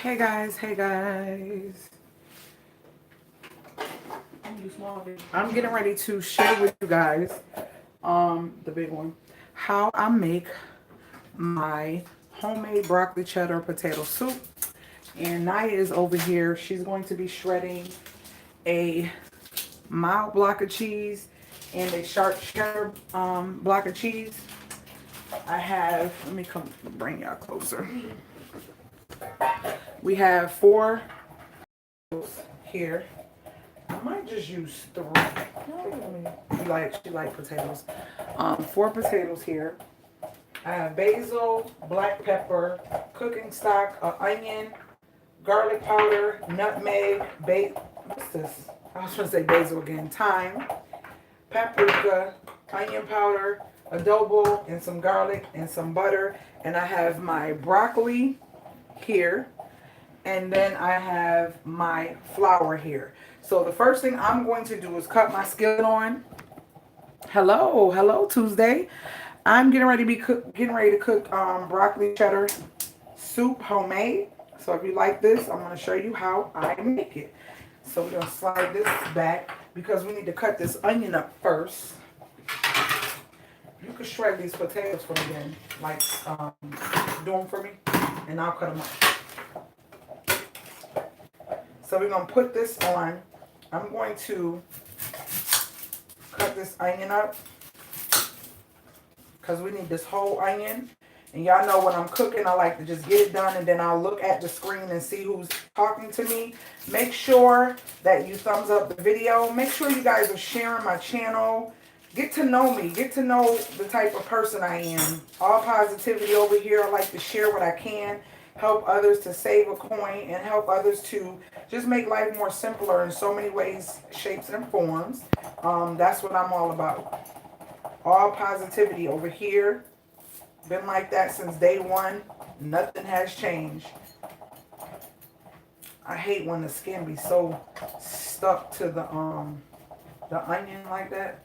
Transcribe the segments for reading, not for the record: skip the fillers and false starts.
Hey guys, hey guys. I'm getting ready to share with you guys, the big one, how I make my homemade broccoli cheddar potato soup. And Naya is over here. She's going to be shredding a mild block of cheese and a sharp cheddar block of cheese. I have, let me come bring y'all closer. We have 4 here. I might just use 3. She like potatoes. 4 potatoes here. I have basil, black pepper, cooking stock, onion, garlic powder, nutmeg, what's this? I was going to say basil again. Thyme, paprika, onion powder, adobo, and some garlic and some butter. And I have my broccoli here. And then I have my flour here. So the first thing I'm going to do is cut my skillet on. Hello Tuesday. I'm getting ready to cook broccoli cheddar soup, homemade. So if you like this, I'm going to show you how I make it. So we're going to slide this back because we need to cut this onion up first. You can shred these potatoes for me then, like do them for me, and I'll cut them up. So we're going to put this on. I'm going to cut this onion up because we need this whole onion. And y'all know when I'm cooking, I like to just get it done and then I'll look at the screen and see who's talking to me. Make sure that you thumbs up the video. Make sure you guys are sharing my channel. Get to know me. Get to know the type of person I am. All positivity over here. I like to share what I can. Help others to save a coin and help others to just make life more simpler in so many ways, shapes, and forms. That's what I'm all about. All positivity over here. Been like that since day one. Nothing has changed. I hate when the skin be so stuck to the onion like that.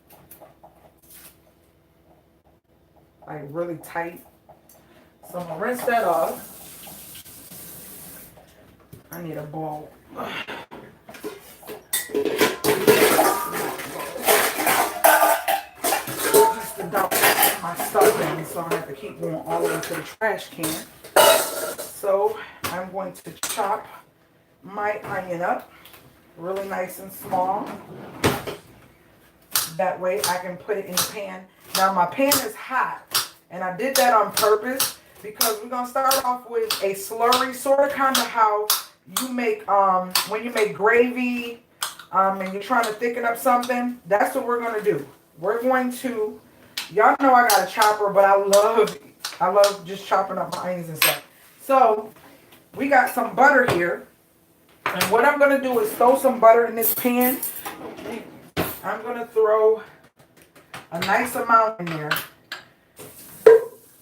Like really tight. So I'm gonna rinse that off. I need a bowl. Just to dump my stuff in, so I have to keep going all the way to the trash can. So I'm going to chop my onion up really nice and small. That way I can put it in the pan. Now my pan is hot, and I did that on purpose because we're gonna start off with a slurry, sort of kind of how you make when you make gravy and you're trying to thicken up something. That's what we're gonna do. We're going to, y'all know I got a chopper, but I love just chopping up my onions and stuff. So we got some butter here, and what I'm gonna do is throw some butter in this pan. I'm gonna throw a nice amount in there,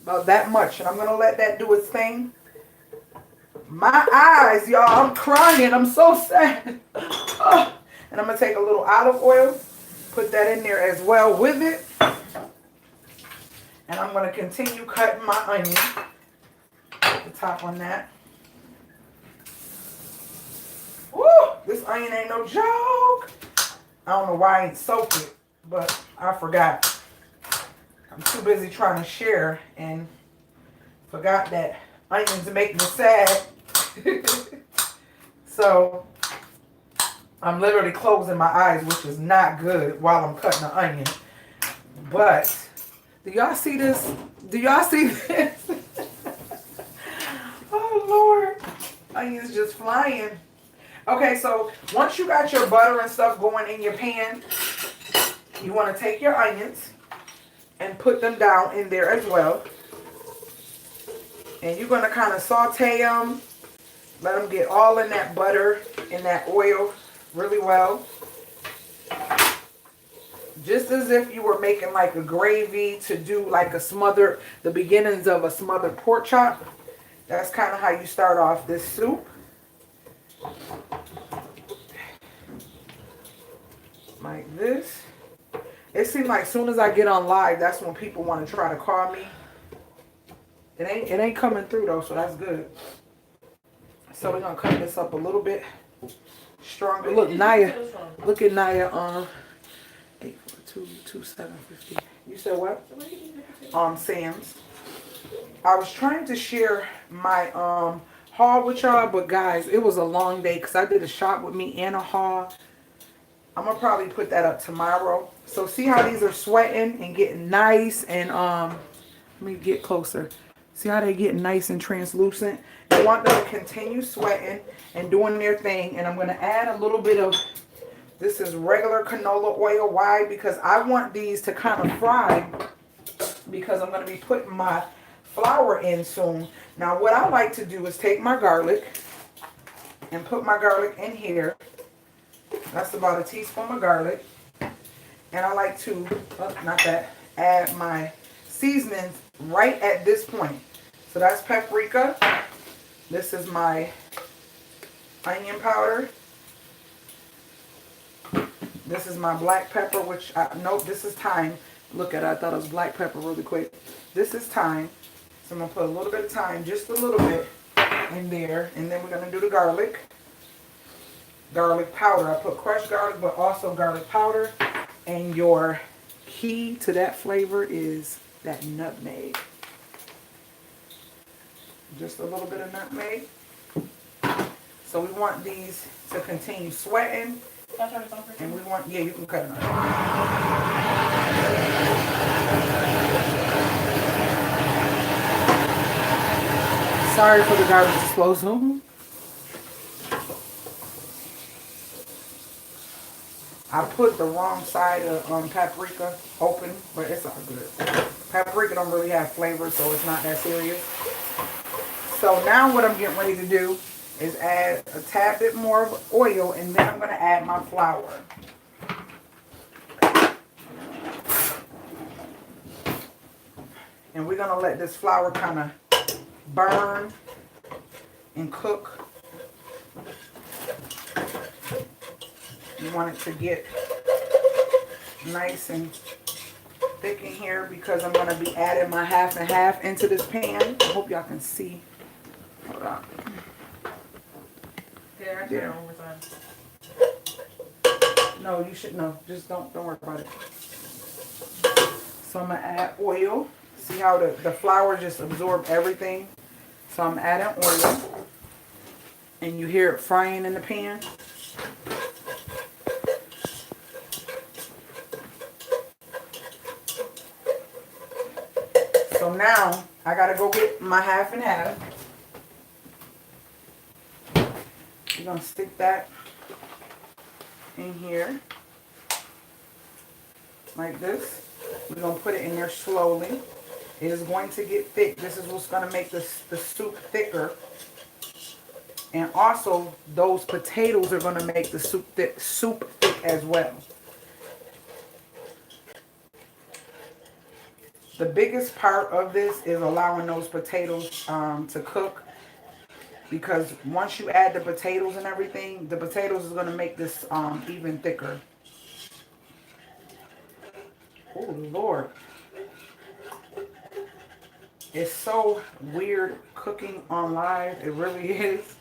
about that much, and I'm gonna let that do its thing. My eyes, y'all, I'm crying. I'm so sad. And I'm going to take a little olive oil, put that in there as well with it. And I'm going to continue cutting my onion. Put the top on that. Woo! This onion ain't no joke. I don't know why I ain't soaked it, but I forgot. I'm too busy trying to share and forgot that onions make me sad. So I'm literally closing my eyes, which is not good while I'm cutting the onion. But do y'all see this? Do y'all see this? Oh Lord, onions just flying. Okay, so once you got your butter and stuff going in your pan, you want to take your onions and put them down in there as well. And you're going to kind of saute them. Let them get all in that butter and that oil really well. Just as if you were making like a gravy to do like a smothered, the beginnings of a smothered pork chop. That's kind of how you start off this soup. Like this. It seems like as soon as I get on live, that's when people want to try to call me. It ain't coming through though, so that's good. So we're gonna cut this up a little bit stronger. Look, Naya. Look at Naya. 8422750. You said what? Sam's. I was trying to share my haul with y'all, but guys, it was a long day because I did a shop with me and a haul. I'm gonna probably put that up tomorrow. So see how these are sweating and getting nice, and let me get closer. See how they get nice and translucent? I want them to continue sweating and doing their thing. And I'm gonna add a little bit of, this is regular canola oil. Why? Because I want these to kind of fry, because I'm gonna be putting my flour in soon. Now what I like to do is take my garlic and put my garlic in here. That's about a teaspoon of garlic. And I like to, add my seasonings right at this point. So that's paprika. This is my onion powder. This is my black pepper, which, nope, this is thyme. Look at it, I thought it was black pepper really quick. This is thyme. So I'm going to put a little bit of thyme, just a little bit in there. And then we're going to do the garlic. Garlic powder. I put crushed garlic, but also garlic powder. And your key to that flavor is that nutmeg. Just a little bit of nutmeg. So we want these to continue sweating. And we want, yeah, you can cut it off. Sorry for the garbage disposal. I put the wrong side of paprika open, but it's all good. Paprika don't really have flavor, so it's not that serious. So now what I'm getting ready to do is add a tad bit more of oil, and then I'm going to add my flour. And we're going to let this flour kind of burn and cook. You want it to get nice and thick in here, because I'm going to be adding my half and half into this pan. I hope y'all can see. Hold on. Yeah. No, you should know. Just don't worry about it. So I'm going to add oil. See how the flour just absorbed everything? So I'm adding oil. And you hear it frying in the pan. So now I got to go get my half and half. You're going to stick that in here like this. We're going to put it in there slowly. It is going to get thick. This is what's going to make the soup thicker. And also, those potatoes are going to make the soup thick as well. The biggest part of this is allowing those potatoes to cook. Because once you add the potatoes and everything, the potatoes is going to make this even thicker. Oh, Lord. It's so weird cooking on live. It really is.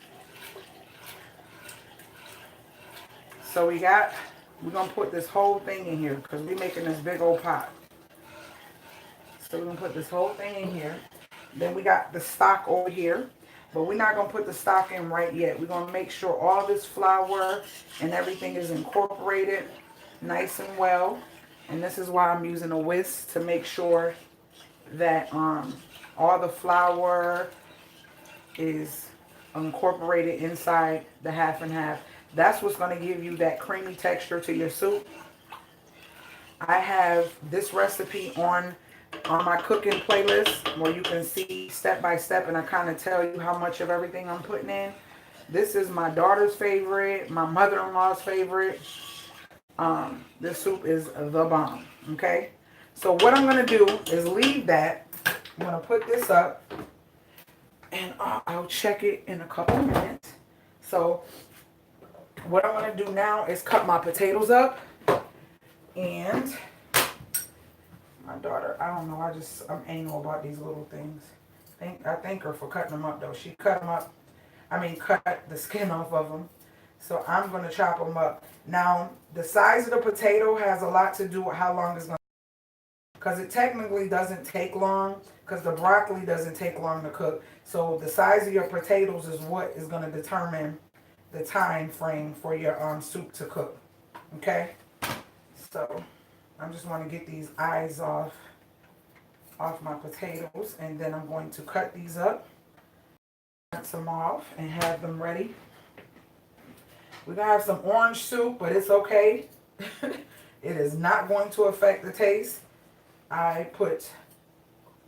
So we're going to put this whole thing in here, because we're making this big old pot. So we're going to put this whole thing in here. Then we got the stock over here. But we're not going to put the stock in right yet. We're going to make sure all this flour and everything is incorporated nice and well. And this is why I'm using a whisk, to make sure that all the flour is incorporated inside the half and half. That's what's going to give you that creamy texture to your soup. I have this recipe on my cooking playlist, where you can see step by step, and I kind of tell you how much of everything I'm putting in. This is my daughter's favorite, my mother-in-law's favorite. This soup is the bomb. Okay, so what I'm going to do is leave that. I'm going to put this up, and I'll check it in a couple of minutes. So what I'm going to do now is cut my potatoes up. And my daughter, I don't know, I'm anal about these little things. I thank her for cutting them up though. She cut them up. I mean, cut the skin off of them. So I'm going to chop them up. Now, the size of the potato has a lot to do with how long it's going to, because it technically doesn't take long, because the broccoli doesn't take long to cook. So the size of your potatoes is what is going to determine the time frame for your soup to cook. Okay? So I just want to get these eyes off my potatoes, and then I'm going to cut these up, rinse them off, and have them ready. We're going to have some orange soup, but it's okay. It is not going to affect the taste. I put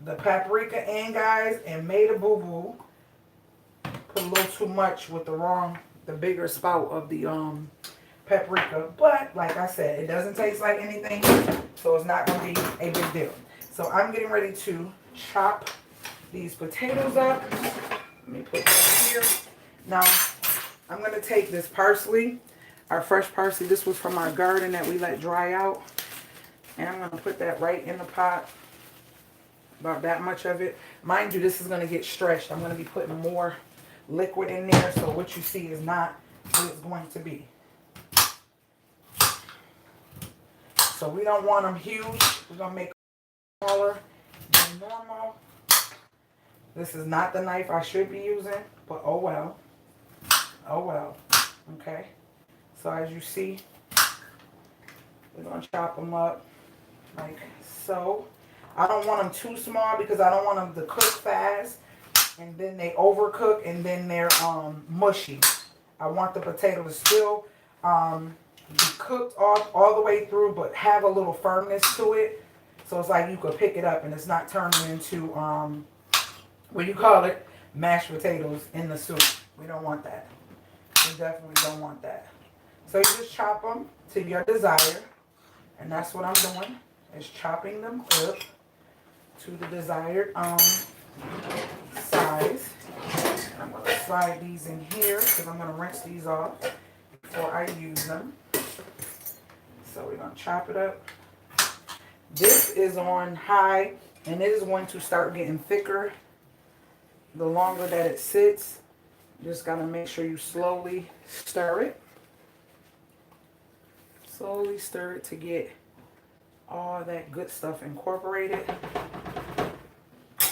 the paprika in, guys, and made a boo-boo. Put a little too much with the bigger spout of the paprika. But, like I said, it doesn't taste like anything, so it's not going to be a big deal. So I'm getting ready to chop these potatoes up. Let me put that here. Now, I'm going to take this parsley, our fresh parsley. This was from our garden that we let dry out. And I'm going to put that right in the pot. About that much of it. Mind you, this is going to get stretched. I'm going to be putting more liquid in there. So what you see is not what it's going to be. So we don't want them huge. We're going to make them smaller than normal. This is not the knife I should be using. But oh well. Oh well. Okay. So as you see, we're going to chop them up like so. I don't want them too small because I don't want them to cook fast and then they overcook and then they're mushy. I want the potato to still be cooked all the way through, but have a little firmness to it. So it's like you could pick it up and it's not turning into, what do you call it? Mashed potatoes in the soup. We don't want that. We definitely don't want that. So you just chop them to your desire. And that's what I'm doing, is chopping them up to the desired size. I'm going to slide these in here because I'm going to rinse these off before I use them. So we're going to chop it up. This is on high, and it is going to start getting thicker the longer that it sits. Just got to make sure you slowly stir it. Slowly stir it to get all that good stuff incorporated.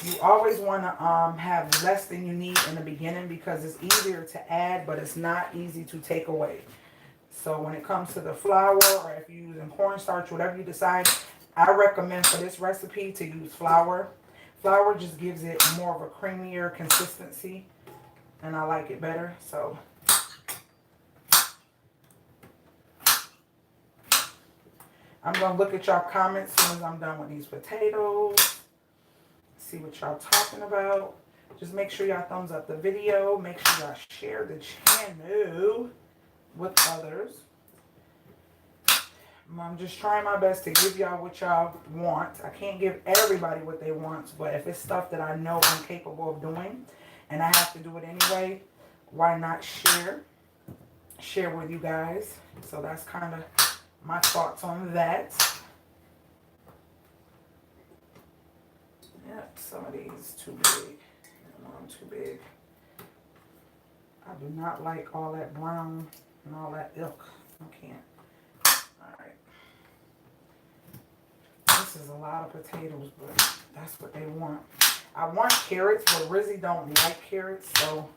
You always want to have less than you need in the beginning because it's easier to add, but it's not easy to take away. So when it comes to the flour, or if you're using cornstarch, whatever you decide, I recommend for this recipe to use flour. Flour just gives it more of a creamier consistency, and I like it better. So I'm going to look at y'all comments as soon as I'm done with these potatoes. See what y'all talking about. Just make sure y'all thumbs up the video. Make sure y'all share the channel with others. I'm just trying my best to give y'all what y'all want. I can't give everybody what they want, but if it's stuff that I know I'm capable of doing and I have to do it anyway, why not share with you guys? So that's kind of my thoughts on that. Yep, some of these too big. I'm too big. I do not like all that brown and all that ilk. I can't. Alright. This is a lot of potatoes, but that's what they want. I want carrots, but Rizzy don't like carrots, so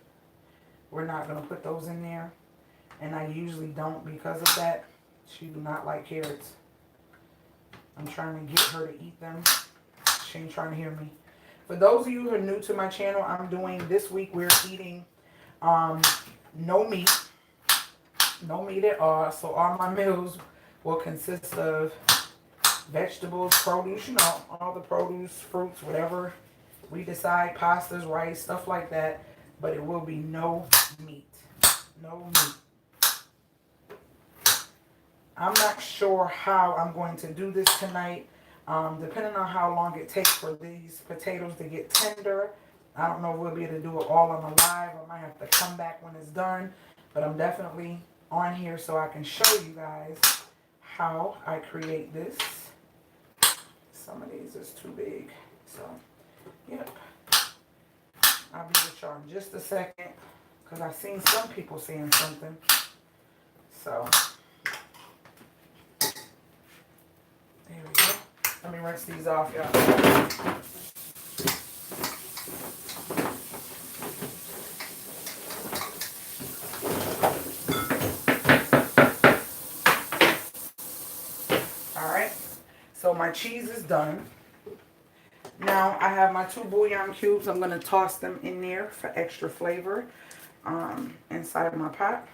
we're not going to put those in there. And I usually don't because of that. She do not like carrots. I'm trying to get her to eat them. She ain't trying to hear me. For those of you who are new to my channel, I'm doing, this week we're eating no meat. No meat at all. So all my meals will consist of vegetables, produce, you know, all the produce, fruits, whatever we decide, pastas, rice, stuff like that. But it will be no meat. No meat. I'm not sure how I'm going to do this tonight. Depending on how long it takes for these potatoes to get tender. I don't know if we'll be able to do it all on the live. I might have to come back when it's done. But I'm definitely on here so I can show you guys how I create this. Some of these is too big. So, yep. I'll be with y'all in just a second because I've seen some people saying something. So, there we go. Let me rinse these off, y'all. So my cheese is done. Now I have my 2 bouillon cubes. I'm going to toss them in there for extra flavor inside of my pot.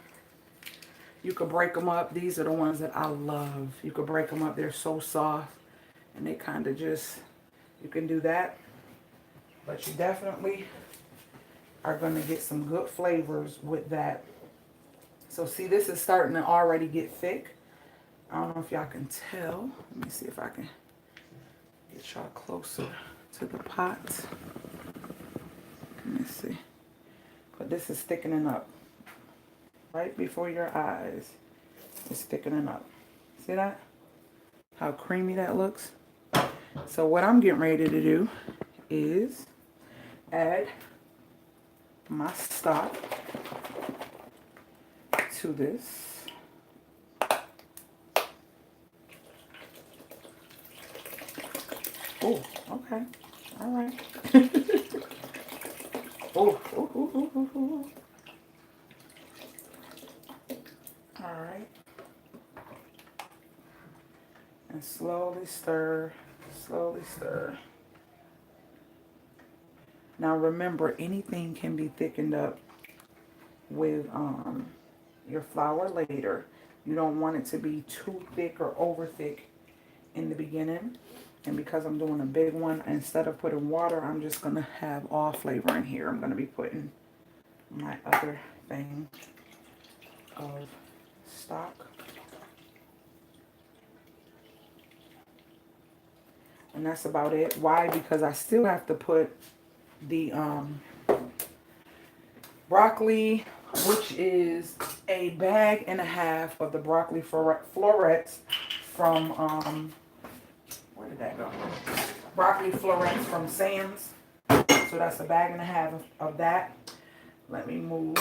You could break them up. These are the ones that I love. You could break them up. They're so soft and they kind of just, you can do that. But you definitely are going to get some good flavors with that. So see, this is starting to already get thick. I don't know if y'all can tell. Let me see if I can get y'all closer to the pot. Let me see. But this is thickening up. Right before your eyes. It's thickening up. See that? How creamy that looks? So what I'm getting ready to do is add my stock to this. Oh, okay. All right. Oh, all right. And slowly stir, slowly stir. Now remember, anything can be thickened up with your flour later. You don't want it to be too thick or over thick in the beginning. And because I'm doing a big one, instead of putting water, I'm just going to have all flavor in here. I'm going to be putting my other thing of stock. And that's about it. Why? Because I still have to put the broccoli, which is a bag and a half of the broccoli florets from... where did that go? Broccoli florets from Sam's. So that's a bag and a half of that. Let me move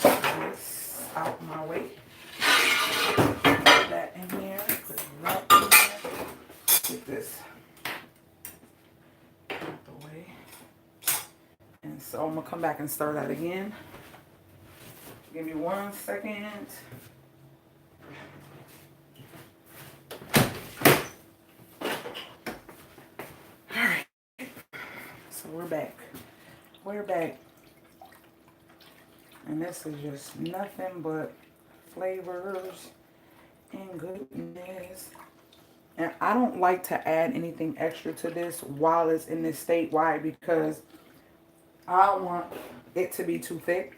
this out my way. Put that in there. Put that in there. Get this out the way. And so I'm going to come back and stir that again. Give me 1 second. We're back. We're back. And this is just nothing but flavors and goodness. And I don't like to add anything extra to this while it's in this state. Why? Because I don't want it to be too thick.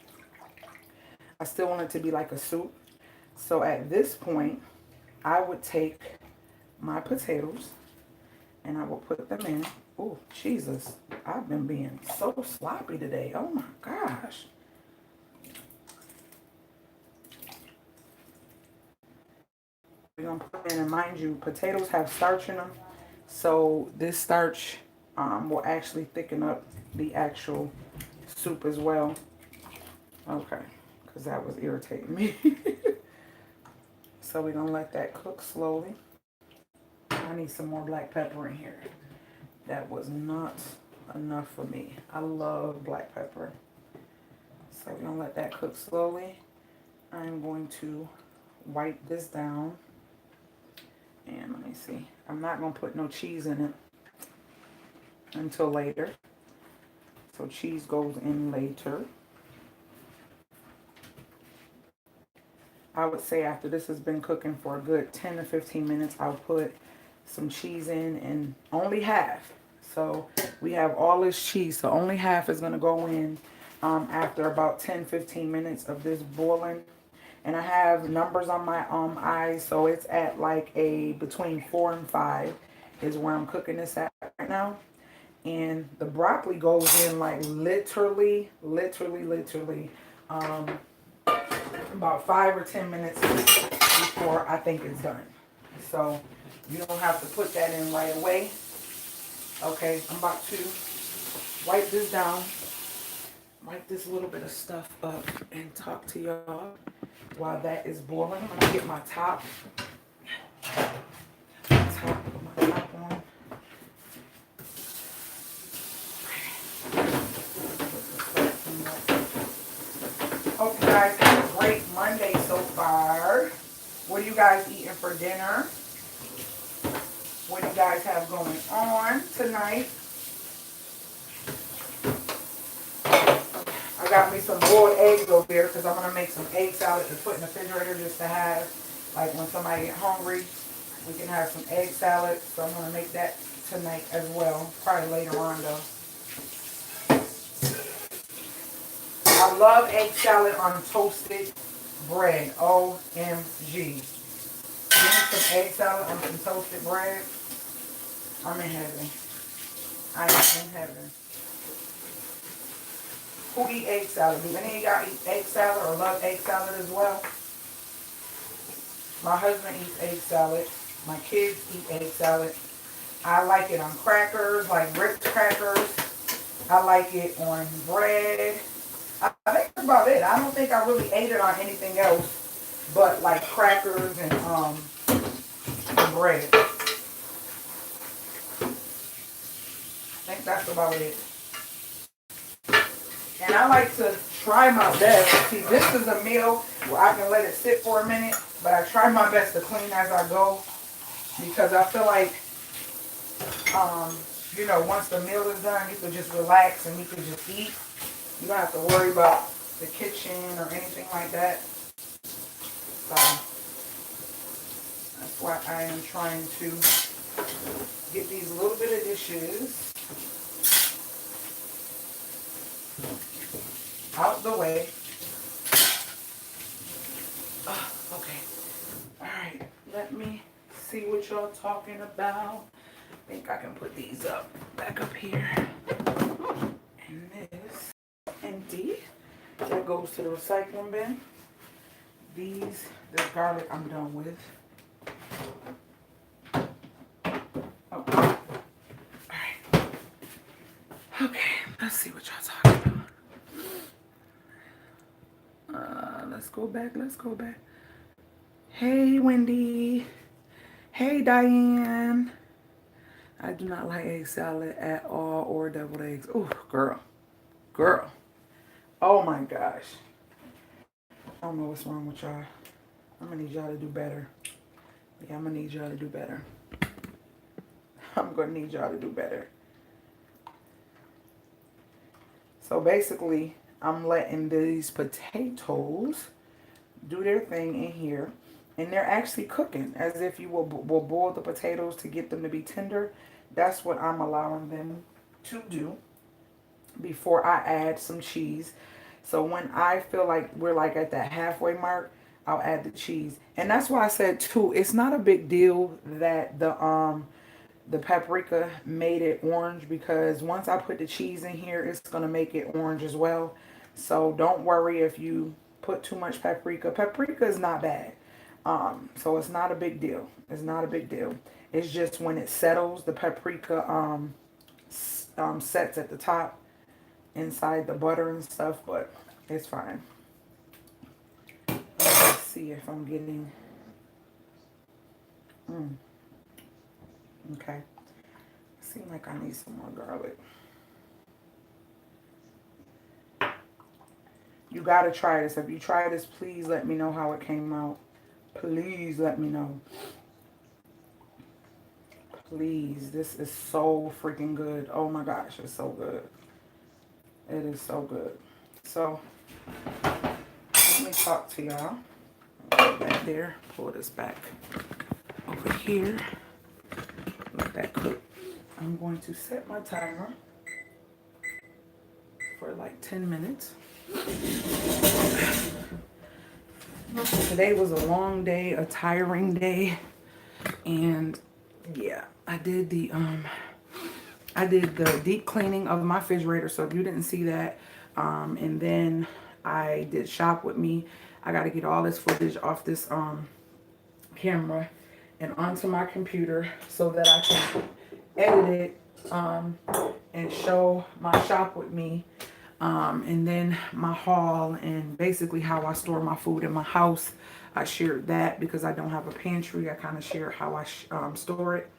I still want it to be like a soup. So at this point, I would take my potatoes and I will put them in. Oh, Jesus. I've been being so sloppy today. Oh, my gosh. We're going to put in, and mind you, potatoes have starch in them. So this starch will actually thicken up the actual soup as well. Okay, because that was irritating me. So we're going to let that cook slowly. I need some more black pepper in here. That was not enough for me. I love black pepper. So we're going to let that cook slowly. I'm going to wipe this down. And let me see. I'm not going to put no cheese in it until later. So cheese goes in later. I would say after this has been cooking for a good 10 to 15 minutes, I'll put some cheese in, and only half. So we have all this cheese, so only half is going to go in after about 10-15 minutes of this boiling. And I have numbers on my eyes, so it's at like a between 4 and 5 is where I'm cooking this at right now. And the broccoli goes in like literally about 5 or 10 minutes before I think it's done. So you don't have to put that in right away. Okay, I'm about to wipe this down. wipe this little bit of stuff up and talk to y'all while that is boiling. I'm gonna get my top. Put my top on. Hope you guys had a great Monday so far. What are you guys eating for dinner? What do you guys have going on tonight? I got me some boiled eggs over here because I'm going to make some egg salad to put in the refrigerator just to have, like when somebody get hungry, we can have some egg salad. So I'm going to make that tonight as well. Probably later on though. I love egg salad on toasted bread. OMG. Give me some egg salad on some toasted bread. I'm in heaven. I am in heaven. Who eat egg salad? Do any of y'all eat egg salad or love egg salad as well? My husband eats egg salad. My kids eat egg salad. I like it on crackers, like Ritz crackers. I like it on bread. I think that's about it. I don't think I really ate it on anything else but like crackers and bread. I think that's about it. And I like to try my best. See, this is a meal where I can let it sit for a minute, but I try my best to clean as I go because I feel like, you know, once the meal is done, you can just relax and you can just eat. You don't have to worry about the kitchen or anything like that. So that's why I am trying to get these little bit of dishes out the way. Okay. Alright. Let me see what y'all talking about. I think I can put these up back up here. And this empty. That goes to the recycling bin. This garlic I'm done with. Oh. Alright. Okay, let's see what y'all talking about. Let's go back. Hey, Wendy. Hey, Diane. I do not like egg salad at all or deviled eggs. Oh, girl. Oh, my gosh. I don't know what's wrong with y'all. I'm going to need y'all to do better. Yeah, I'm going to need y'all to do better. I'm going to need y'all to do better. So, basically, I'm letting these potatoes do their thing in here. And they're actually cooking as if you will boil the potatoes to get them to be tender. That's what I'm allowing them to do before I add some cheese. So when I feel like we're like at that halfway mark, I'll add the cheese. And that's why I said too, it's not a big deal that the paprika made it orange, because once I put the cheese in here, it's going to make it orange as well. So don't worry if you put too much paprika. Paprika is not bad. So it's not a big deal. It's not a big deal. It's just when it settles, the paprika sets at the top inside the butter and stuff, but it's fine. Let's see if I'm getting... Okay. Seems like I need some more garlic. You gotta try this. If you try this, please let me know how it came out. Please let me know. Please. This is so freaking good. Oh my gosh, it's so good. It is so good. So, let me talk to y'all. Back there. Pull this back over here. Let that cook. I'm going to set my timer for like 10 minutes. Today was a long day, a tiring day, and yeah, I did the deep cleaning of my refrigerator. So if you didn't see that, and then I did shop with me. I got to get all this footage off this camera and onto my computer so that I can edit it and show my shop with me And then my haul and basically how I store my food in my house. I shared that because I don't have a pantry. I kind of share how I store it.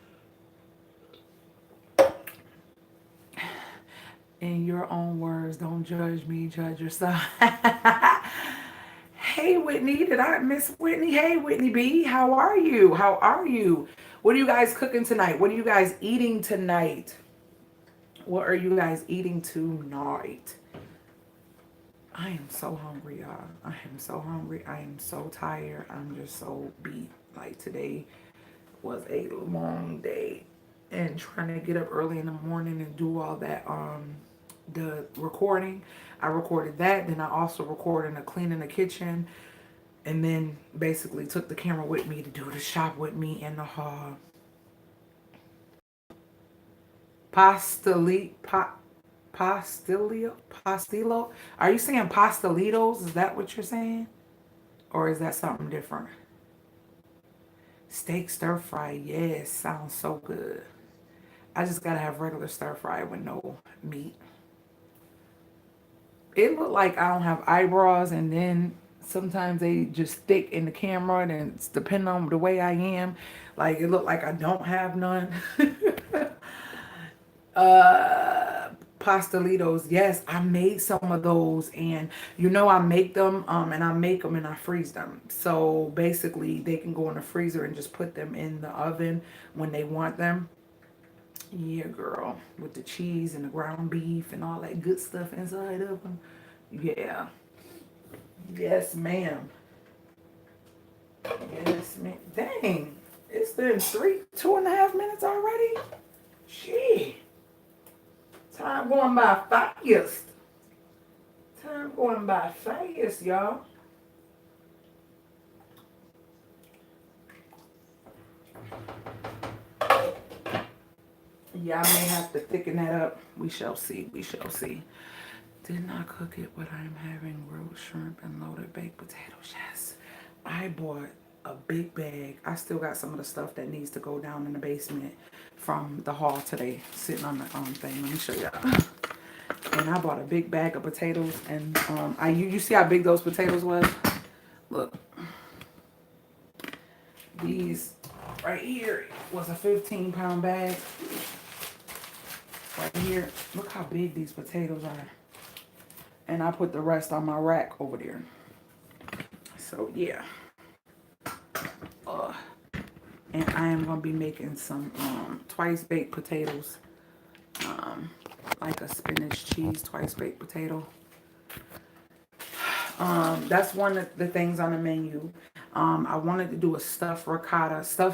In your own words, don't judge me, judge yourself. Hey, Whitney, did I miss Whitney? Hey, Whitney B, how are you? How are you? What are you guys cooking tonight? What are you guys eating tonight? What are you guys eating tonight? I am so hungry, y'all. I am so hungry. I am so tired. I'm just so beat. Like today was a long day and trying to get up early in the morning and do all that the recording. I recorded that, then I also recorded a cleaning the kitchen, and then basically took the camera with me to do the shop with me in the hall. Pastillo? Are you saying pastelitos? Is that what you're saying? Or is that something different? Steak stir fry, yes, sounds so good. I just gotta have regular stir fry with no meat. It looked like I don't have eyebrows, and then sometimes they just stick in the camera, and it's depending on the way I am. Like it looked like I don't have none. Pastelitos, yes, I made some of those, and I make them and I make them and I freeze them, so basically they can go in the freezer and just put them in the oven when they want them. Yeah, girl, with the cheese and the ground beef and all that good stuff inside of them. Yeah. Yes, ma'am. Yes, ma'am. Dang, it's been 2.5 minutes already. Shit. Time going by fast. Time going by fast, y'all. Yeah, I may have to thicken that up. We shall see. We shall see. Did not cook it, but I'm having grilled shrimp and loaded baked potatoes. Yes. I bought a big bag. I still got some of the stuff that needs to go down in the basement from the haul today, sitting on the thing. Let me show y'all. And I bought a big bag of potatoes, and you see how big those potatoes was? Look, these right here was a 15-pound bag. Right here, look how big these potatoes are. And I put the rest on my rack over there. So yeah. And I am gonna be making some twice baked potatoes, like a spinach cheese twice baked potato. That's one of the things on the menu. I wanted to do a stuffed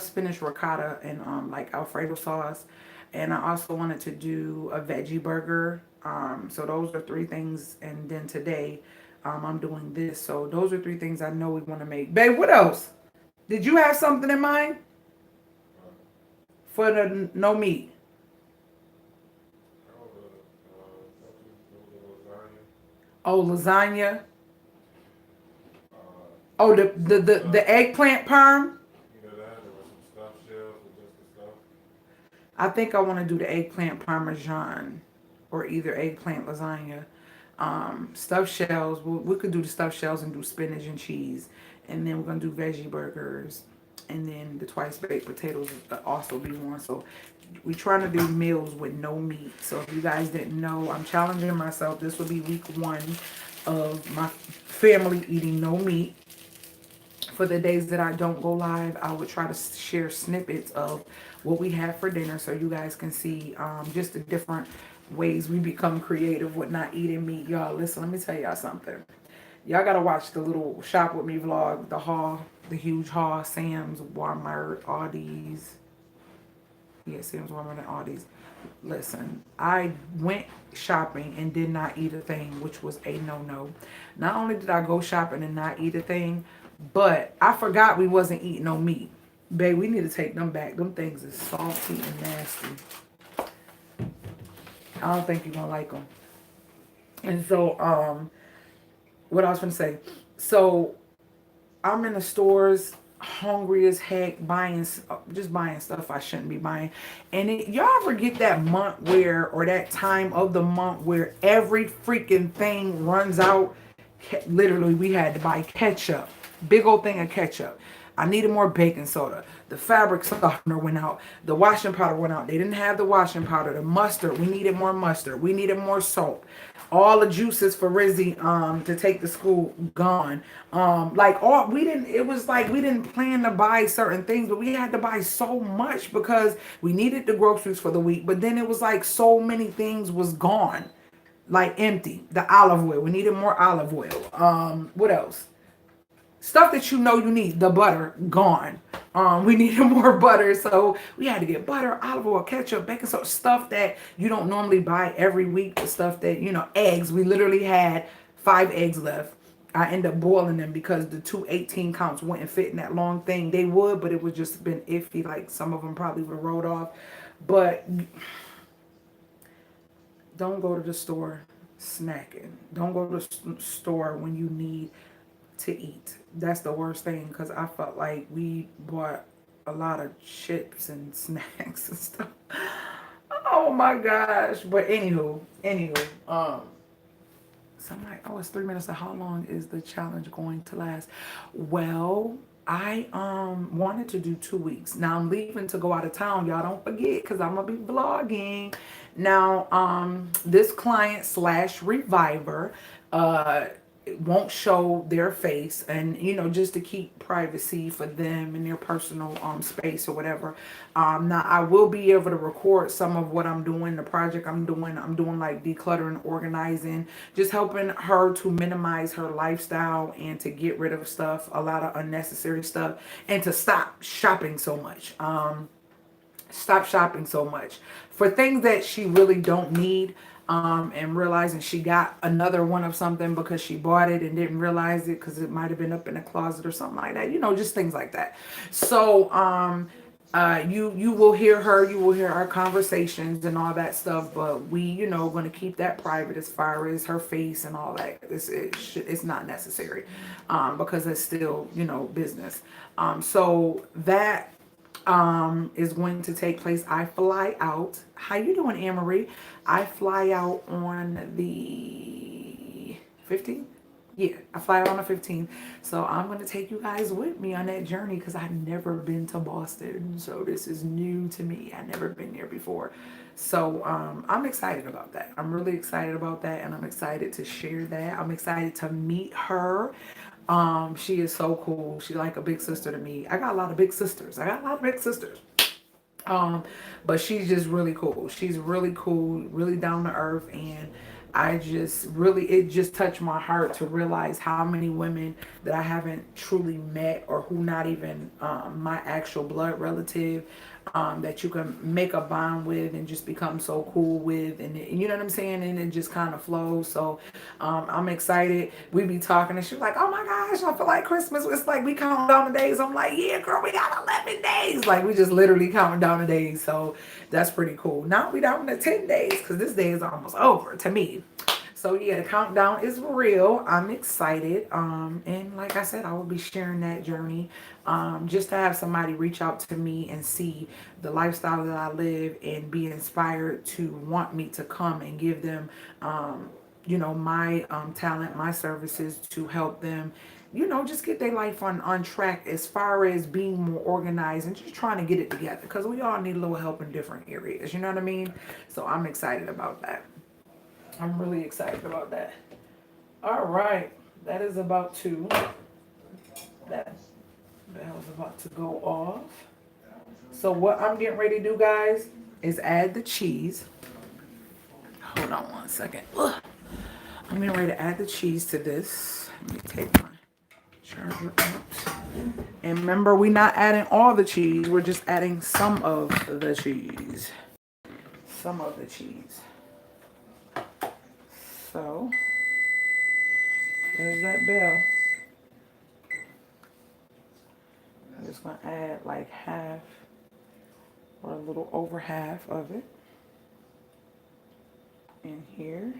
spinach ricotta, and like Alfredo sauce. And I also wanted to do a veggie burger. So those are 3 things. And then today, I'm doing this. So those are 3 things I know we want to make. Babe, what else? Did you have something in mind for the no meat? Oh, lasagna. Oh, the eggplant parm. I think I want to do the eggplant parmesan, or either eggplant lasagna. Stuffed shells. We could do the stuffed shells and do spinach and cheese, and then we're gonna do veggie burgers, and then the twice baked potatoes will also be one. So we're trying to do meals with no meat. So if you guys didn't know, I'm challenging myself. This will be week 1 of my family eating no meat. For the days that I don't go live, I would try to share snippets of what we have for dinner, so you guys can see just the different ways we become creative with not eating meat. Y'all, listen, let me tell y'all something. Y'all gotta watch the little shop with me vlog, the haul, the huge haul, Sam's, Walmart, Aldi's. Yeah, Sam's, Walmart, and Aldi's. Listen, I went shopping and did not eat a thing, which was a no-no. Not only did I go shopping and not eat a thing, but I forgot we wasn't eating no meat. Babe, we need to take them back. Them things is salty and nasty. I don't think you're gonna like them. And so, what I was gonna say. So, I'm in the stores hungry as heck, just buying stuff I shouldn't be buying. And y'all ever get that month where, or that time of the month where every freaking thing runs out? Literally, we had to buy ketchup, big old thing of ketchup. I needed more baking soda. The fabric softener went out. The washing powder went out. They didn't have the washing powder. The mustard, we needed more mustard. We needed more salt. All the juices for Rizzy to take to school gone. Like all we didn't. It was like we didn't plan to buy certain things, but we had to buy so much because we needed the groceries for the week. But then it was like so many things was gone, like empty. The olive oil. We needed more olive oil. What else? Stuff that you know you need. The butter, gone. We needed more butter, so we had to get butter, olive oil, ketchup, baking soda, stuff that you don't normally buy every week. The stuff that, you know, eggs. We literally had 5 eggs left. I ended up boiling them because the 2 18 counts wouldn't fit in that long thing. They would, but it would just been iffy. Like some of them probably would have rolled off. But don't go to the store snacking. Don't go to the store when you need to eat. That's the worst thing, because I felt like we bought a lot of chips and snacks and stuff. Oh my gosh. But anywho, so I'm like, oh, it's 3 minutes. So how long is the challenge going to last? Well, I wanted to do 2 weeks. Now I'm leaving to go out of town. Y'all don't forget, because I'm gonna be vlogging. Now this client slash reviver won't show their face, and you know, just to keep privacy for them and their personal space or whatever. Now I will be able to record some of what I'm doing, the project I'm doing like decluttering, organizing, just helping her to minimize her lifestyle and to get rid of stuff, a lot of unnecessary stuff, and to stop shopping so much. Stop shopping so much for things that she really don't need, and realizing she got another one of something because she bought it and didn't realize it because it might have been up in the closet or something like that, you know, just things like that. So you will hear her, you will hear our conversations and all that stuff, but we, you know, going to keep that private as far as her face and all that. It's not necessary, because it's still, you know, business. So that is going to take place. I fly out. How you doing, Anne-Marie? I fly out on the 15th. Yeah, I fly out on the 15th. So I'm going to take you guys with me on that journey because I've never been to Boston. So this is new to me. I've never been there before. So I'm excited about that. I'm really excited about that, and I'm excited to share that. I'm excited to meet her. She is so cool. She's like a big sister to me. I got a lot of big sisters. But she's just really cool. She's really cool, really down to earth, and it just touched my heart to realize how many women that I haven't truly met, or who not even my actual blood relative, that you can make a bond with and just become so cool with, and you know what I'm saying, and it just kind of flows. So I'm excited. We be talking and she's like, oh my gosh, I feel like Christmas. It's like we count down the days. I'm like, yeah girl, we got 11 days. Like we just literally counting down the days. So that's pretty cool. Now we down to 10 days because this day is almost over to me. So yeah, the countdown is real. I'm excited. And like I said, I will be sharing that journey. Just to have somebody reach out to me and see the lifestyle that I live and be inspired to want me to come and give them, you know, my talent, my services to help them, you know, just get their life on track as far as being more organized and just trying to get it together, because we all need a little help in different areas, you know what I mean? So I'm excited about that. I'm really excited about that. All right, that is about to, that bell is about to go off. So what I'm getting ready to do, guys, is add the cheese. Hold on one second. Ugh. I'm getting ready to add the cheese to this. Let me take my charger out. And remember, we're not adding all the cheese. We're just adding some of the cheese. Some of the cheese. So, there's that bell. I'm just going to add like half or a little over half of it in here.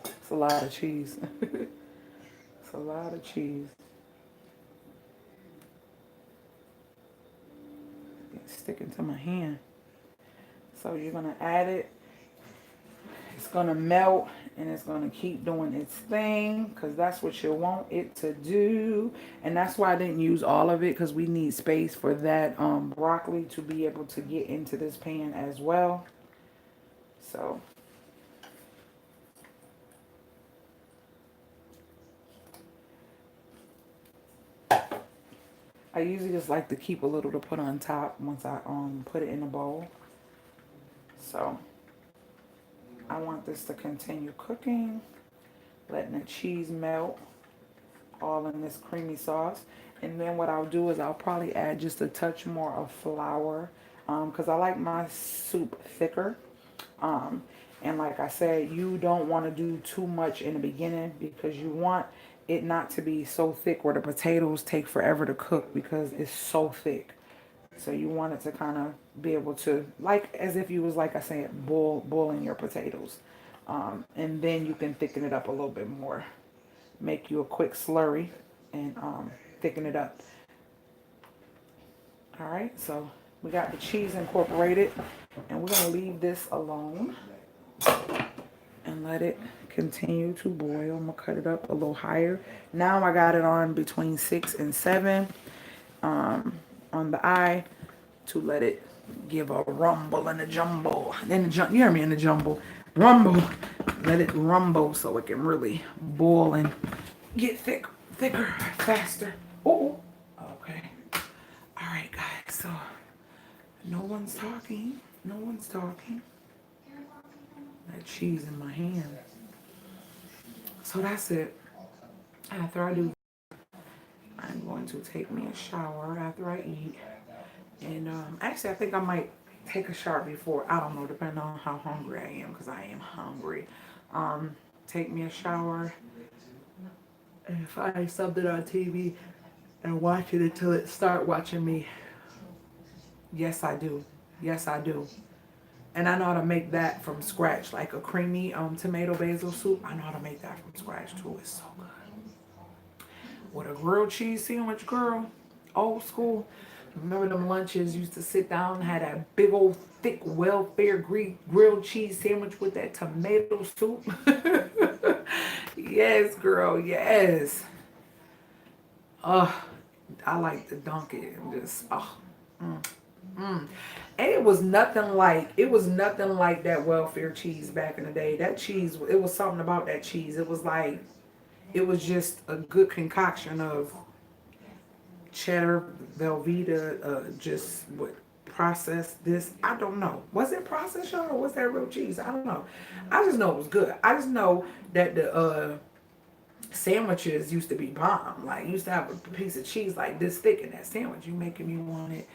It's a lot of cheese. It's a lot of cheese. It's sticking to my hand. So you're going to add it. It's going to melt and it's going to keep doing its thing because that's what you want it to do. And that's why I didn't use all of it because we need space for that broccoli to be able to get into this pan as well. So I usually just like to keep a little to put on top once I put it in a bowl. So I want this to continue cooking, letting the cheese melt all in this creamy sauce. And then what I'll do is I'll probably add just a touch more of flour because I like my soup thicker. And like I said, you don't want to do too much in the beginning because you want it not to be so thick where the potatoes take forever to cook because it's so thick. So you want it to kind of be able to, like as if you was, like I said, boiling your potatoes. And then you can thicken it up a little bit more. Make you a quick slurry and thicken it up. All right, so we got the cheese incorporated. And we're going to leave this alone and let it continue to boil. I'm going to cut it up a little higher. Now I got it on between 6 and 7. On the eye to let it give a rumble and a jumble. Then you hear me in the jumble. Rumble. Let it rumble so it can really boil and get thicker, faster. Oh, okay. All right, guys. So no one's talking. No one's talking. That cheese in my hand. So that's it. After I do, I'm going to take me a shower after I eat. And actually, I think I might take a shower before. I don't know, depending on how hungry I am, because I am hungry. Take me a shower and find something on TV and watch it until it start watching me. Yes, I do. Yes, I do. And I know how to make that from scratch, like a creamy tomato basil soup. I know how to make that from scratch too. It's so good. With a grilled cheese sandwich, girl. Old school. Remember them lunches used to sit down and had that big old thick welfare grilled cheese sandwich with that tomato soup? Yes, girl, yes. I like to dunk it and just, And it was nothing like that welfare cheese back in the day. That cheese, it was something about that cheese. It was like, it was just a good concoction of cheddar, Velveeta, just what processed this. I don't know. Was it processed, y'all, or was that real cheese? I don't know. I just know it was good. I just know that the sandwiches used to be bomb. Like, you used to have a piece of cheese like this thick in that sandwich. You making me want it.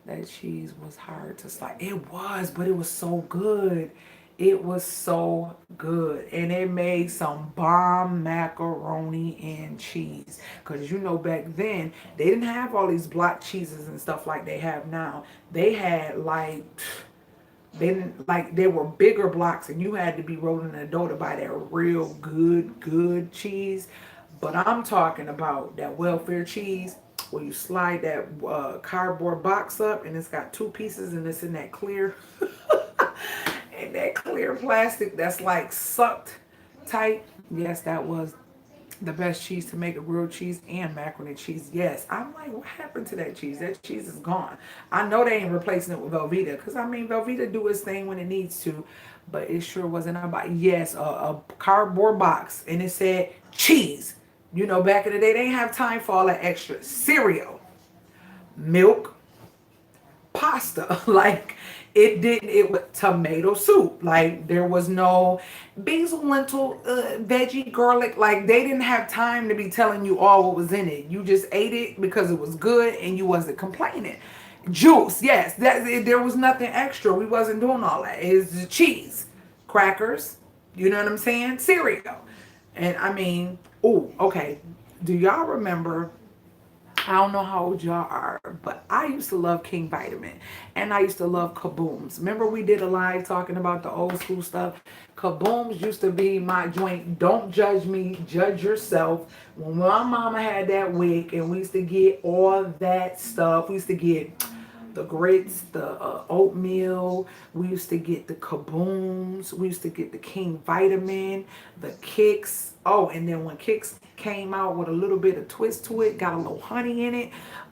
That cheese was hard to slice. It was, but it was so good. It was so good. And it made some bomb macaroni and cheese. Because you know back then, they didn't have all these block cheeses and stuff like they have now. They had like, they were bigger blocks and you had to be rolling in the dough to buy that real good cheese. But I'm talking about that welfare cheese where you slide that cardboard box up and it's got 2 pieces and it's in that clear and that clear plastic that's like sucked tight. Yes, that was the best cheese to make a grilled cheese and macaroni and cheese. Yes, I'm like, what happened to that cheese? That cheese is gone. I know they ain't replacing it with Velveeta because I mean Velveeta do its thing when it needs to, but it sure wasn't about. Yes, a cardboard box and it said cheese. You know, back in the day, they didn't have time for all that extra cereal, milk, pasta. Like, it was tomato soup. Like, there was no basil, lentil, veggie, garlic. Like, they didn't have time to be telling you all what was in it. You just ate it because it was good and you wasn't complaining. Juice, yes, there was nothing extra. We wasn't doing all that. It's cheese, crackers, you know what I'm saying? Cereal. And I mean, oh, okay. Do y'all remember I don't know how old y'all are, but I used to love King Vitamin and I used to love Kabooms. Remember we did a live talking about the old school stuff? Kabooms used to be my joint. Don't judge me, judge yourself. When my mama had that wig and we used to get all that stuff, we used to get the grits, the oatmeal. We used to get the Kabooms. We used to get the King Vitamin, the Kicks. Oh, and then when Kicks came out with a little bit of twist to it, got a little honey in it.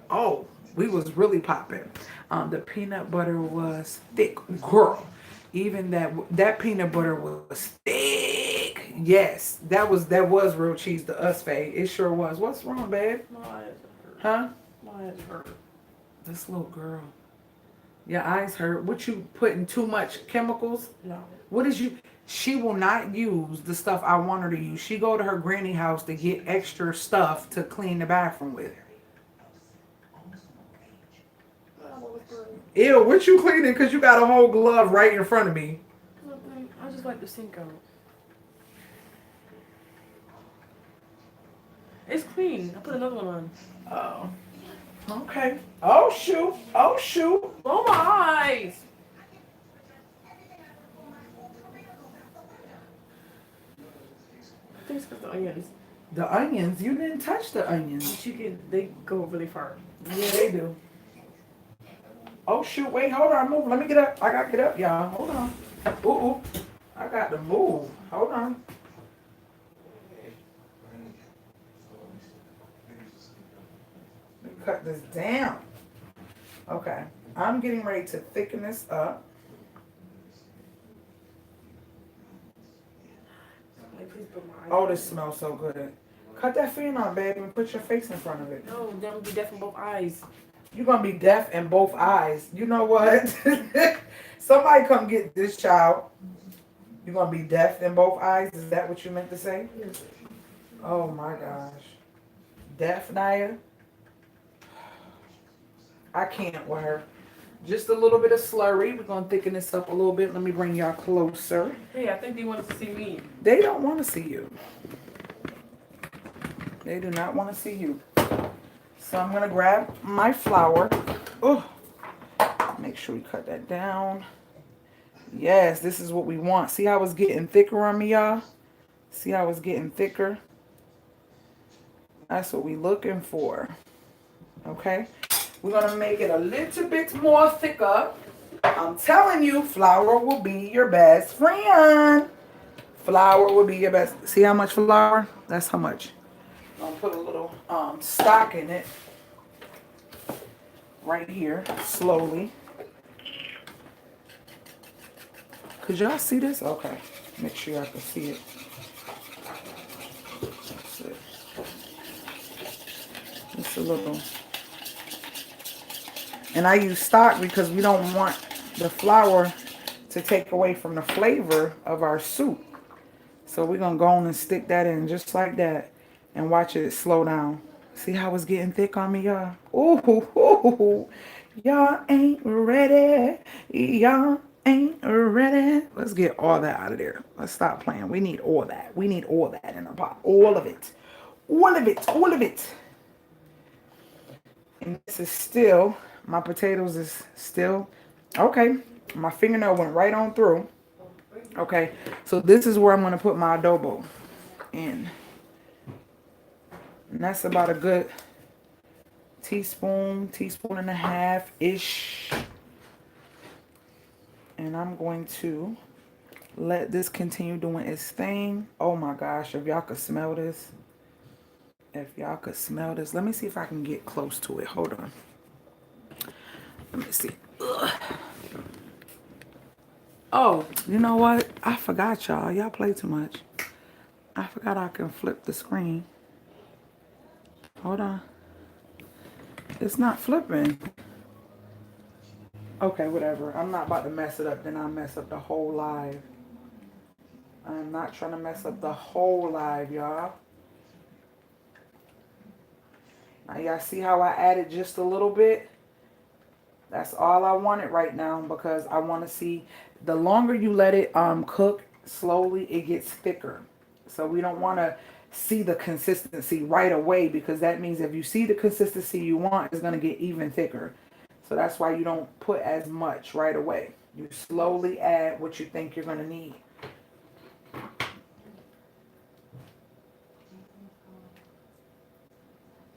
Oh, we was really popping. The peanut butter was thick, girl. Even that peanut butter was thick. Yes, that was real cheese to us, Faye. It sure was. What's wrong, babe? My eyes hurt. Huh? My eyes hurt. This little girl. Your eyes hurt. What, you putting too much chemicals? No. What is you? She will not use the stuff I want her to use. She go to her granny house to get extra stuff to clean the bathroom with. Ew, what you cleaning? Because you got a whole glove right in front of me. Nothing. I just like the sink out. It's clean. I put another one on. Oh. Okay. Oh, shoot. Oh, shoot. Oh, my eyes. I think it's because the onions. The onions? You didn't touch the onions. They go really far. Yeah, they do. Oh, shoot. Wait, hold on. Move. Let me get up. I got to get up, y'all. Hold on. Ooh. I got to move. Hold on. Let me cut this down. Okay. I'm getting ready to thicken this up. Oh, this smells so good. Cut that fan on, baby, and put your face in front of it. No, then I'm gonna be deaf in both eyes. You're going to be deaf in both eyes. You know what? Somebody come get this child. You're going to be deaf in both eyes? Is that what you meant to say? Yes. Oh, my gosh. Deaf, Naya? I can't with her. Just a little bit of slurry. We're going to thicken this up a little bit. Let me bring y'all closer. Hey, I think they wanted to see me. They don't want to see you. They do not want to see you. So I'm going to grab my flour. Oh, make sure we cut that down. Yes, this is what we want. See how it's getting thicker on me, y'all? See how it's getting thicker? That's what we're looking for. Okay? We're going to make it a little bit more thicker. I'm telling you, flour will be your best friend. Flour will be your best. See how much flour? That's how much. I'm going to put a little stock in it. Right here, slowly. Could y'all see this? Okay. Make sure y'all can see it. That's it. Just a little. And I use stock because we don't want the flour to take away from the flavor of our soup. So we're going to go on and stick that in just like that and watch it slow down. See how it's getting thick on me, y'all? Ooh, y'all ain't ready. Y'all ain't ready. Let's get all that out of there. Let's stop playing. We need all that. We need all that in the pot. All of it. All of it. All of it. And this is still, my potatoes is still, okay. My fingernail went right on through. Okay, so this is where I'm going to put my adobo in. And that's about a good teaspoon and a half-ish. And I'm going to let this continue doing its thing. Oh my gosh, if y'all could smell this. If y'all could smell this. Let me see if I can get close to it. Hold on. Let me see. Ugh. Oh, you know what? I forgot, y'all. Y'all play too much. I forgot I can flip the screen. Hold on. It's not flipping. Okay, whatever. I'm not about to mess it up. Then I'll mess up the whole live. I'm not trying to mess up the whole live, y'all. Now, y'all see how I added just a little bit? That's all I wanted right now because I want to see. The longer you let it cook slowly, it gets thicker. So we don't want to see the consistency right away, because that means if you see the consistency you want, it's going to get even thicker. So that's why you don't put as much right away. You slowly add what you think you're going to need.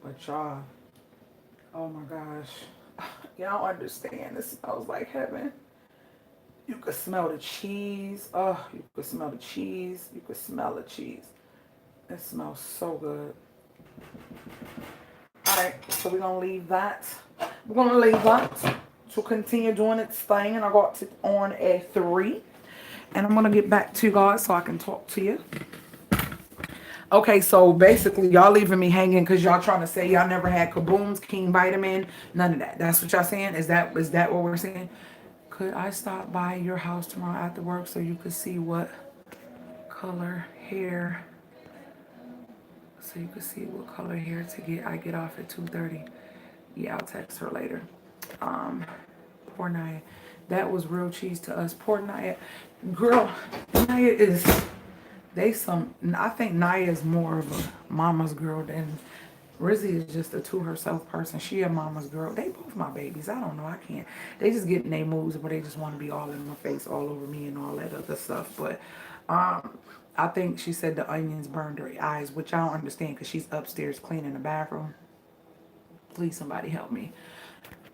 But y'all, oh my gosh, y'all understand, this smells like heaven. You could smell the cheese. Oh, you could smell the cheese. You could smell the cheese. It smells so good. Alright, so we're going to leave that. We're going to leave that to continue doing its thing. And I got it on a 3. And I'm going to get back to you guys so I can talk to you. Okay, so basically y'all leaving me hanging because y'all trying to say y'all never had Kaboom's, King Vitamin. None of that. That's what y'all saying? Is that what we're saying? Could I stop by your house tomorrow after work so you could see what color hair? So you could see what color hair to get. I get off at 2:30. Yeah, I'll text her later. Poor Naya. That was real cheese to us. Poor Naya. Girl, Naya is, I think Naya is more of a mama's girl than Rizzy is just a to herself person. She a mama's girl. They both my babies. I don't know. I can't. They just get in their moods where they just want to be all in my face, all over me and all that other stuff. But I think she said the onions burned her eyes, which I don't understand because she's upstairs cleaning the bathroom. Please, somebody help me.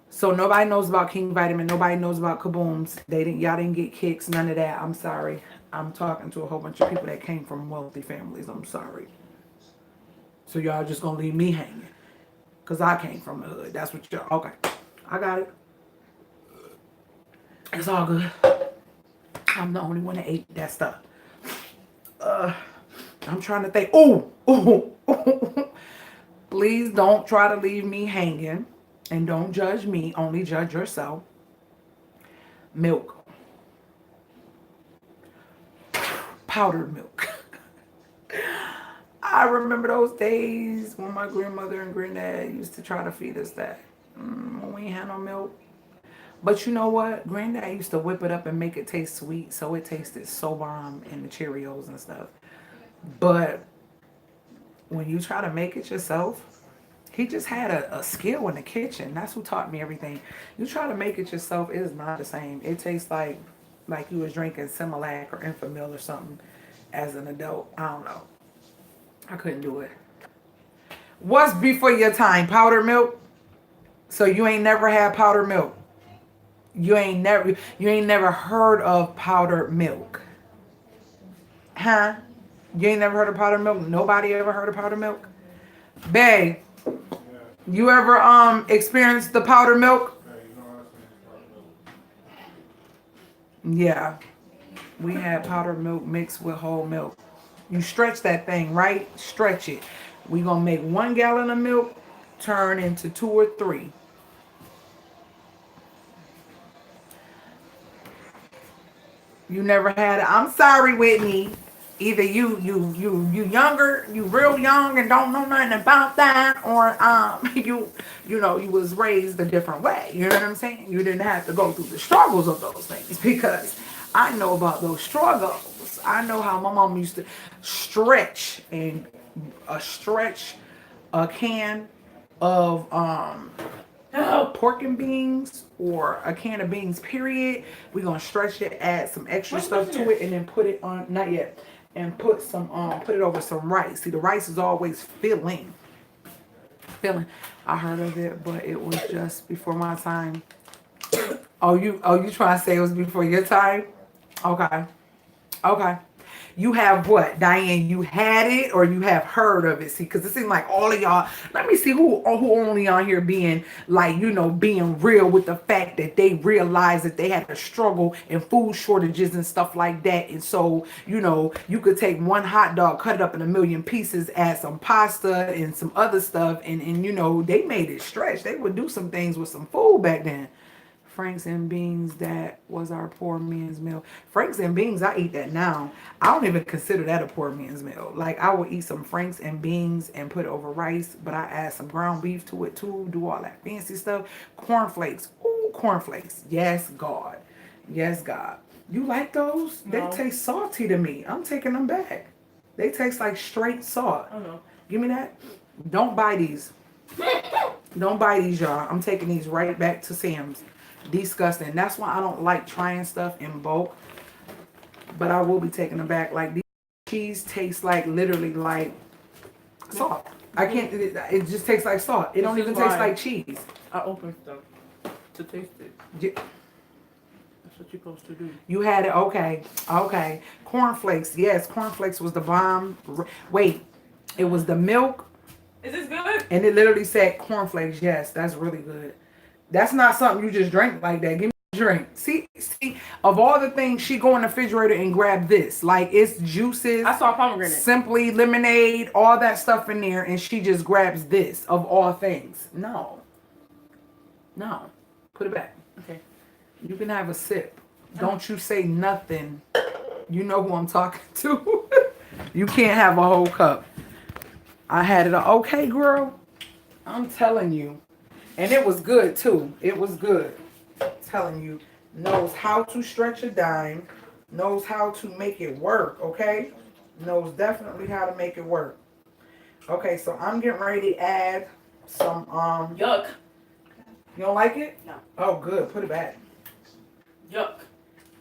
So nobody knows about King Vitamin. Nobody knows about Kaboom's. Y'all didn't get kicks. None of that. I'm sorry. I'm talking to a whole bunch of people that came from wealthy families. I'm sorry. So y'all just gonna leave me hanging. Because I came from the hood. That's what y'all... Okay. I got it. It's all good. I'm the only one that ate that stuff. I'm trying to think. Oh! Please don't try to leave me hanging. And don't judge me. Only judge yourself. Milk. Powdered milk. I remember those days when my grandmother and granddad used to try to feed us that. When we ain't had no milk. But you know what? Granddad used to whip it up and make it taste sweet. So it tasted so bomb in the Cheerios and stuff. But when you try to make it yourself, he just had a skill in the kitchen. That's who taught me everything. You try to make it yourself, it is not the same. It tastes like you was drinking Similac or Enfamil or something as an adult. I don't know. I couldn't do it. What's before your time? Powdered milk? So you ain't never had powdered milk? You ain't never heard of powdered milk? Huh? You ain't never heard of powdered milk? Nobody ever heard of powdered milk? Babe, you ever experienced the powdered milk? Yeah. We had powdered milk mixed with whole milk. You stretch that thing, right? Stretch it. We gonna make 1 gallon of milk turn into 2 or 3. You never had it. I'm sorry, Whitney. Either you younger, you real young and don't know nothing about that, or you was raised a different way. You know what I'm saying? You didn't have to go through the struggles of those things, because I know about those struggles. I know how my mom used to stretch a can of pork and beans, or a can of beans, period. We're gonna stretch it, add some extra stuff to it, and then put it on, not yet, and put it over some rice. See, the rice is always filling. I heard of it, but it was just before my time. Oh, you trying to say it was before your time? Okay. You have what, Diane? You had it, or you have heard of it? See, because it seems like all of y'all. Let me see who only on here being like, being real with the fact that they realized that they had to struggle in food shortages and stuff like that. And so, you could take one hot dog, cut it up in a million pieces, add some pasta and some other stuff, and they made it stretch. They would do some things with some food back then. Franks and beans, that was our poor man's meal. Franks and beans, I eat that now. I don't even consider that a poor man's meal. Like, I will eat some Franks and beans and put it over rice, but I add some ground beef to it too, do all that fancy stuff. Cornflakes. Ooh, cornflakes. Yes, God. Yes, God. You like those? No. They taste salty to me. I'm taking them back. They taste like straight salt. I don't know. Give me that. Don't buy these. Don't buy these, y'all. I'm taking these right back to Sam's. Disgusting. That's why I don't like trying stuff in bulk. But I will be taking them back. Like, these cheese tastes like literally like salt. I can't, it just tastes like salt. It don't even taste like cheese. I opened stuff to taste it. Yeah. That's what you're supposed to do. You had it, okay. Okay. Cornflakes, yes, cornflakes was the bomb. Wait, it was the milk. Is this good? And it literally said cornflakes. Yes, that's really good. That's not something you just drink like that. Give me a drink. See, of all the things, she go in the refrigerator and grab this. Like, it's juices. I saw pomegranate. Simply lemonade, all that stuff in there, and she just grabs this of all things. No. No. Put it back. Okay. You can have a sip. Don't you say nothing. You know who I'm talking to. You can't have a whole cup. I had it. Okay, girl. I'm telling you. And it was good, too. It was good. I'm telling you. Knows how to stretch a dime. Knows how to make it work, okay? Knows definitely how to make it work. Okay, so I'm getting ready to add some, Yuck. You don't like it? No. Oh, good. Put it back. Yuck.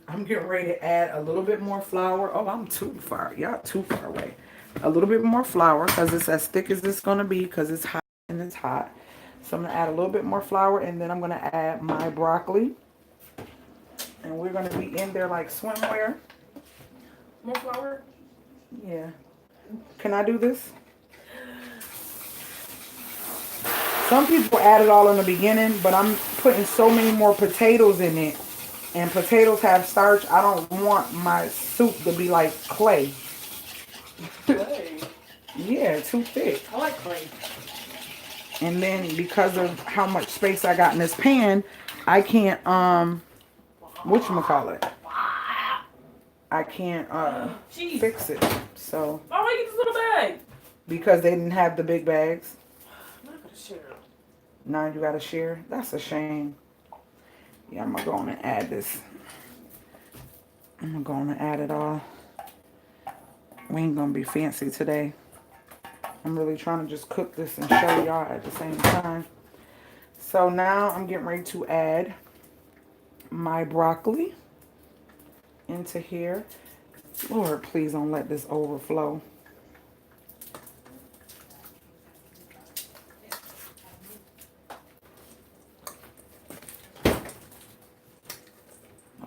I'm getting ready to add a little bit more flour. Oh, I'm too far. Y'all too far away. A little bit more flour because it's as thick as it's going to be because it's hot and it's hot. So I'm going to add a little bit more flour and then I'm going to add my broccoli. And we're going to be in there like swimwear. More flour? Yeah. Can I do this? Some people add it all in the beginning, but I'm putting so many more potatoes in it. And potatoes have starch. I don't want my soup to be like clay. Clay. Yeah, too thick. I like clay. And then because of how much space I got in this pan, I can't whatchamacallit? I can't fix it. So why would I get this little bag? because they didn't have the big bags. I'm not gonna share. Now you gotta share. That's a shame. Yeah, I'm gonna go on and add this. I'm gonna go on and add it all. We ain't gonna be fancy today. I'm really trying to just cook this and show y'all at the same time. So now I'm getting ready to add my broccoli into here. Lord, please don't let this overflow.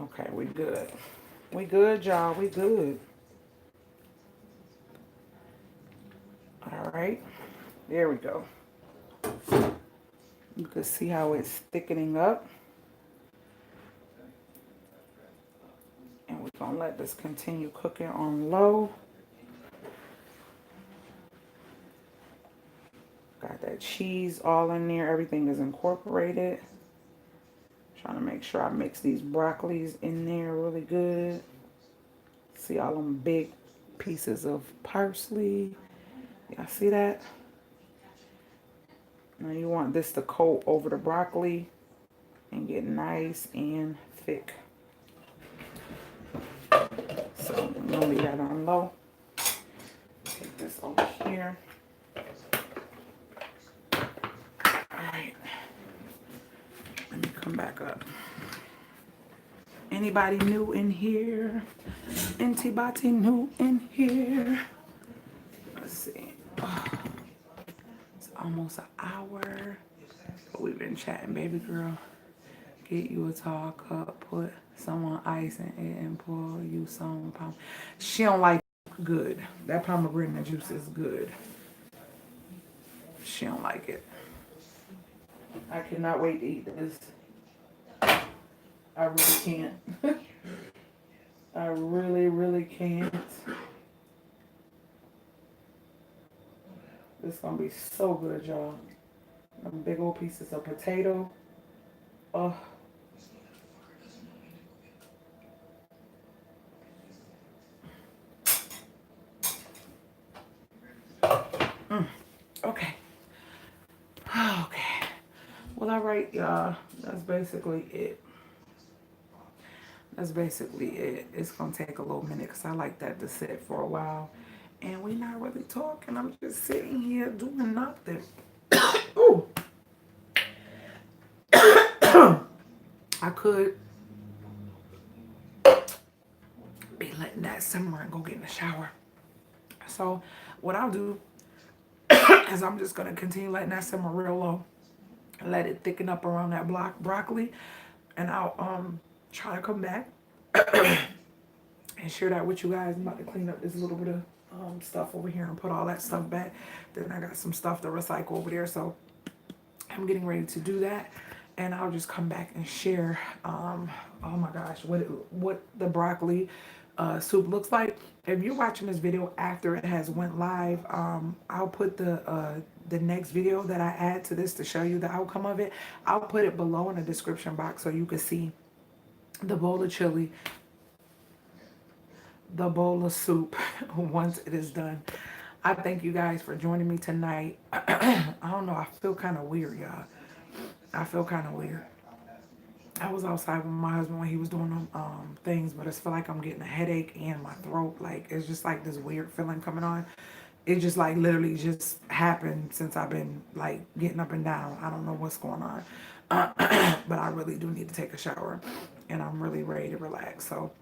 Okay, we good. We good, y'all. We good. All right. There we go. You can see how it's thickening up. And we're going to let this continue cooking on low. Got that cheese all in there. Everything is incorporated. Trying to make sure I mix these broccolis in there really good. See all them big pieces of parsley. Y'all see that? Now you want this to coat over the broccoli and get nice and thick. So I'm gonna leave that on low. Take this over here. Alright. Let me come back up. Anybody new in here? Anybody new in here? Let's see. Oh, it's almost an hour. But we've been chatting, baby girl. Get you a tall cup, put some ice in it, and pour you some pomegranate. She don't like it. Good. That pomegranate juice is good. She don't like it. I cannot wait to eat this. I really can't. I really can't. This is gonna be so good, y'all. Them big old pieces of potato. Oh. Okay. Okay. Well, all right, y'all. That's basically it. That's basically it. It's gonna take a little minute because I like that to sit for a while. and we not really talking. I'm just sitting here doing nothing. Ooh. I could be letting that simmer and go get in the shower. So what I'll do is I'm just gonna continue letting that simmer real low. Let it thicken up around that broccoli, and I'll try to come back and share that with you guys. I'm about to clean up this little bit of stuff over here and put all that stuff back. Then I got some stuff to recycle over there, so I'm getting ready to do that, and I'll just come back and share. Oh my gosh, what the broccoli soup looks like. If you're watching this video after it has went live, I'll put the next video that I add to this to show you the outcome of it. I'll put it below in the description box so you can see the bowl of chili, the bowl of soup once it is done. I thank you guys for joining me tonight. I don't know, I feel kind of weird, y'all. I feel kind of weird. I was outside with my husband when he was doing them things, but I feel like I'm getting a headache and my throat, like, it's just like this weird feeling coming on. It just like literally just happened since I've been like getting up and down. I don't know what's going on. But I really do need to take a shower, and I'm really ready to relax. So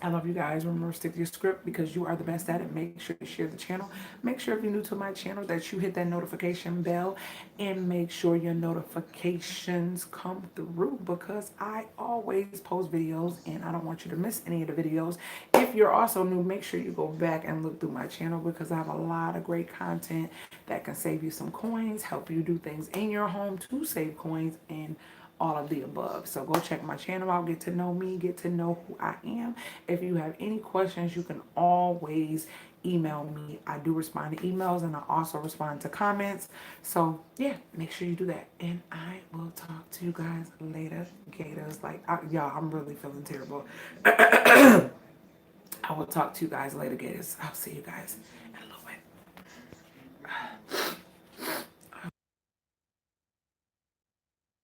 I love you guys. Remember, stick to your script because you are the best at it. Make sure to share the channel. Make sure if you're new to my channel that you hit that notification bell, and make sure your notifications come through because I always post videos and I don't want you to miss any of the videos. If you're also new, make sure you go back and look through my channel because I have a lot of great content that can save you some coins, help you do things in your home to save coins, and all of the above. So go check my channel out, get to know me, get to know who I am. If you have any questions, you can always email me. I do respond to emails, and I also respond to comments. So yeah, make sure you do that. And I will talk to you guys later, Gators. Like, y'all, I'm really feeling terrible. I will talk to you guys later, Gators. I'll see you guys in a little